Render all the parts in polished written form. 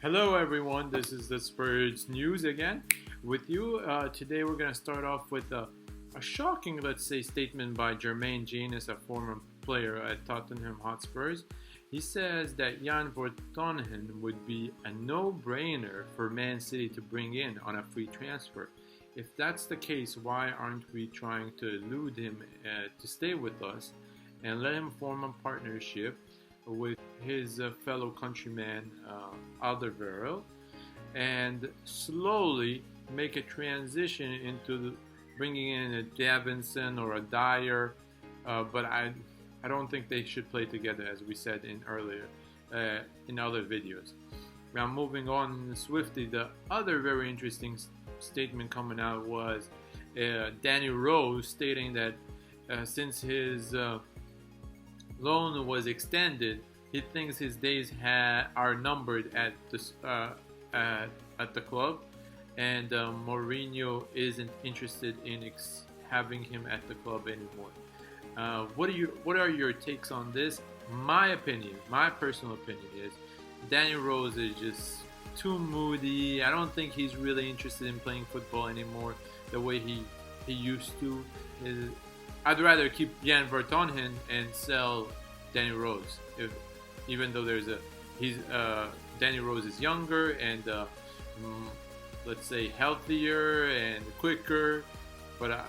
Hello, everyone. This is the Spurs news again with you. Today, we're going to start off with a shocking, let's say, statement by Jermaine Genius, a former player at Tottenham Hotspurs. He says that Jan Vertonghen would be a no-brainer for Man City to bring in on a free transfer. If that's the case, why aren't we trying to elude him to stay with us and let him form a partnership with his fellow countryman Alderweireld and slowly make a transition into bringing in a Davinson or a Dyer, but I don't think they should play together, as we said in other videos. Now, moving on swiftly, the other very interesting statement coming out was Danny Rose stating that since his loan was extended, he thinks his days are numbered at the club, and Mourinho isn't interested in having him at the club anymore. What are your takes on this? My personal opinion is Danny Rose is just too moody. I don't think he's really interested in playing football anymore the way he used to. I'd rather keep Jan Vertonghen and sell Danny Rose. Even though Danny Rose is younger and let's say healthier and quicker, but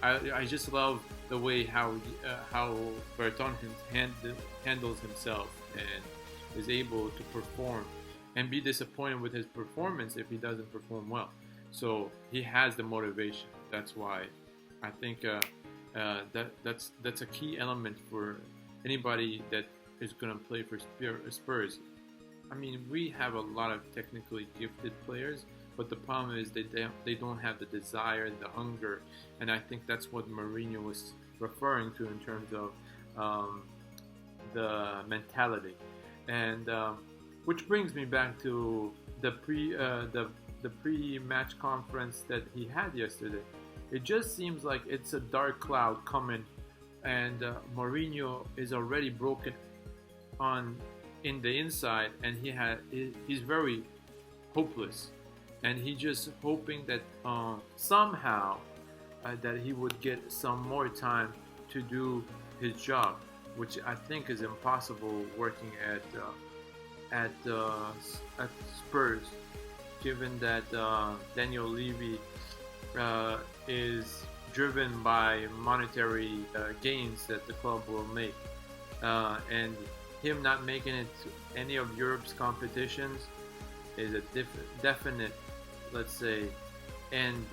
I just love the way how Vertonghen handles himself and is able to perform and be disappointed with his performance if he doesn't perform well. So he has the motivation. That's why I think that's a key element for anybody that is going to play for Spurs. I mean, we have a lot of technically gifted players, but the problem is they don't have the desire, the hunger, and I think that's what Mourinho was referring to in terms of the mentality. And which brings me back to the pre-match conference that he had yesterday. It just seems like it's a dark cloud coming, and Mourinho is already broken in the inside, and he's very hopeless, and he's just hoping that somehow that he would get some more time to do his job, which I think is impossible working at Spurs, given that Daniel Levy is driven by monetary gains that the club will make, and him not making it to any of Europe's competitions is a definite, let's say, end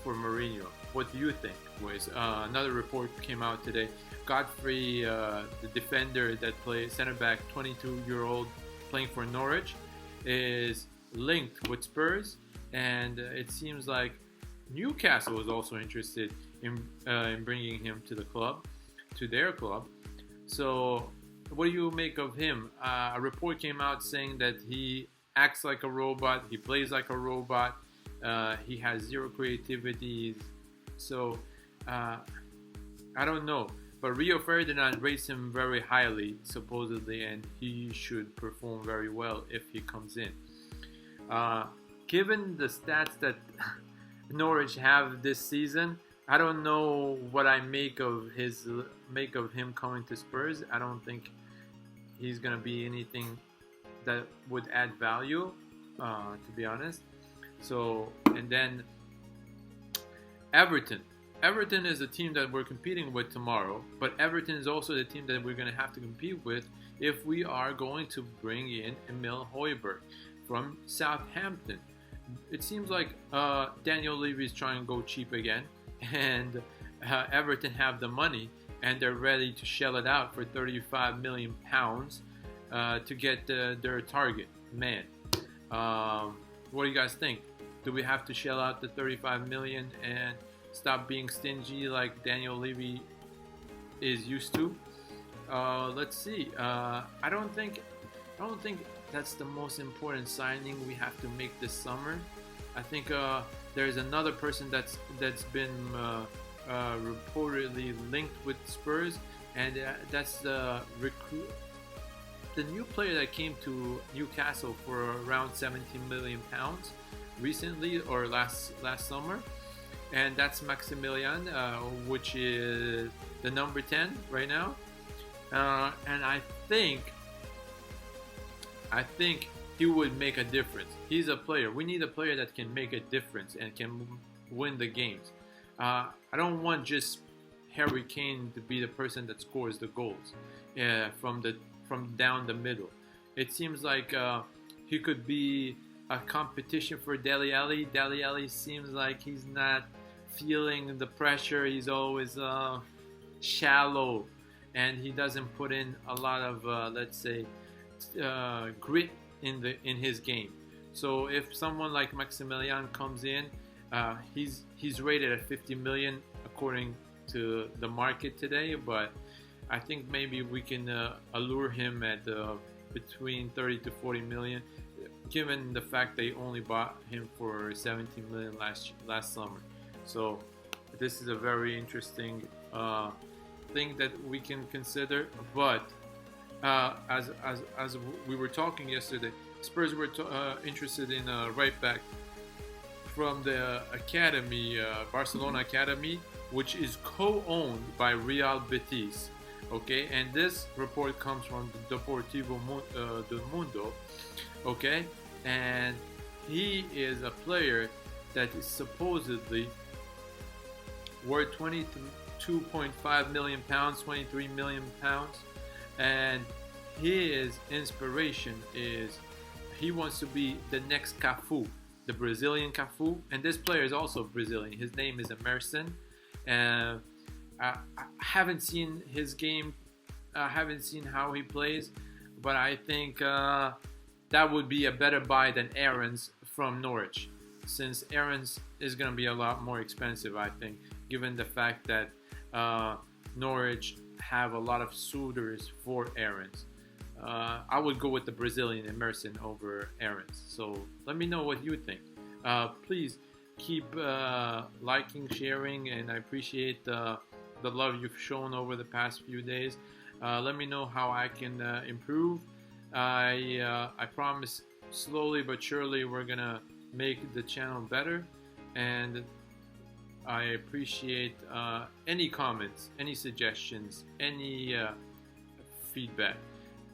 for Mourinho. What do you think, boys? Another report came out today. Godfrey, the defender that plays center back, 22-year-old, playing for Norwich, is linked with Spurs, and it seems like Newcastle is also interested in bringing him to their club. So, what do you make of him? A report came out saying that he acts like a robot, he plays like a robot, he has zero creativity. So, I don't know. But Rio Ferdinand rates him very highly, supposedly, and he should perform very well if he comes in. Given the stats that Norwich have this season, I don't know what I make of him coming to Spurs. I don't think he's gonna be anything that would add value, to be honest. So, and then Everton. Everton is a team that we're competing with tomorrow, but Everton is also the team that we're going to have to compete with if we are going to bring in Emil Højbjerg from Southampton. It seems like Daniel Levy is trying to go cheap again, and Everton have the money, and they're ready to shell it out for £35 million to get their target man. What do you guys think? Do we have to shell out the $35 million and stop being stingy like Daniel Levy is used to? Let's see. I don't think that's the most important signing we have to make this summer. I think there's another person that's been reportedly linked with Spurs, and that's the the new player that came to Newcastle for around 17 million pounds recently or last summer, and that's Maximilian, which is the number 10 right now. And I think he would make a difference. He's a player. We need a player that can make a difference and can win the games. I don't want just Harry Kane to be the person that scores the goals from down the middle. It seems like he could be a competition for Dele Alli. Dele Alli seems like he's not feeling the pressure. He's always shallow, and he doesn't put in a lot of let's say grit in his game. So if someone like Maximilian comes in, he's rated at 50 million according to the market today, but I think maybe we can allure him at between 30 to 40 million, given the fact they only bought him for 17 million last summer. So this is a very interesting thing that we can consider. But as we were talking yesterday, Spurs were interested in a right back from the academy, Barcelona academy, which is co-owned by Real Betis. Okay, and this report comes from Deportivo del Mundo. Okay, and he is a player that is supposedly worth 22.5 million pounds, 23 million pounds, and his inspiration is he wants to be the next Cafu, the Brazilian Cafu, and this player is also Brazilian. His name is Emerson. I haven't seen his game. I haven't seen how he plays, but I think that would be a better buy than Aaron's from Norwich, since Aaron's is going to be a lot more expensive, I think, given the fact that Norwich have a lot of suitors for Aaron's. I would go with the Brazilian Emerson over Aaron's. So let me know what you think. Please keep liking, sharing, and I appreciate the love you've shown over the past few days. Let me know how I can improve. I promise slowly but surely we're gonna make the channel better, and I appreciate any comments, any suggestions, any feedback.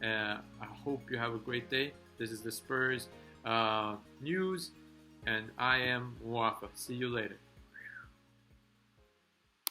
I hope you have a great day. This is the Spurs news, and I am Wafa. See you later.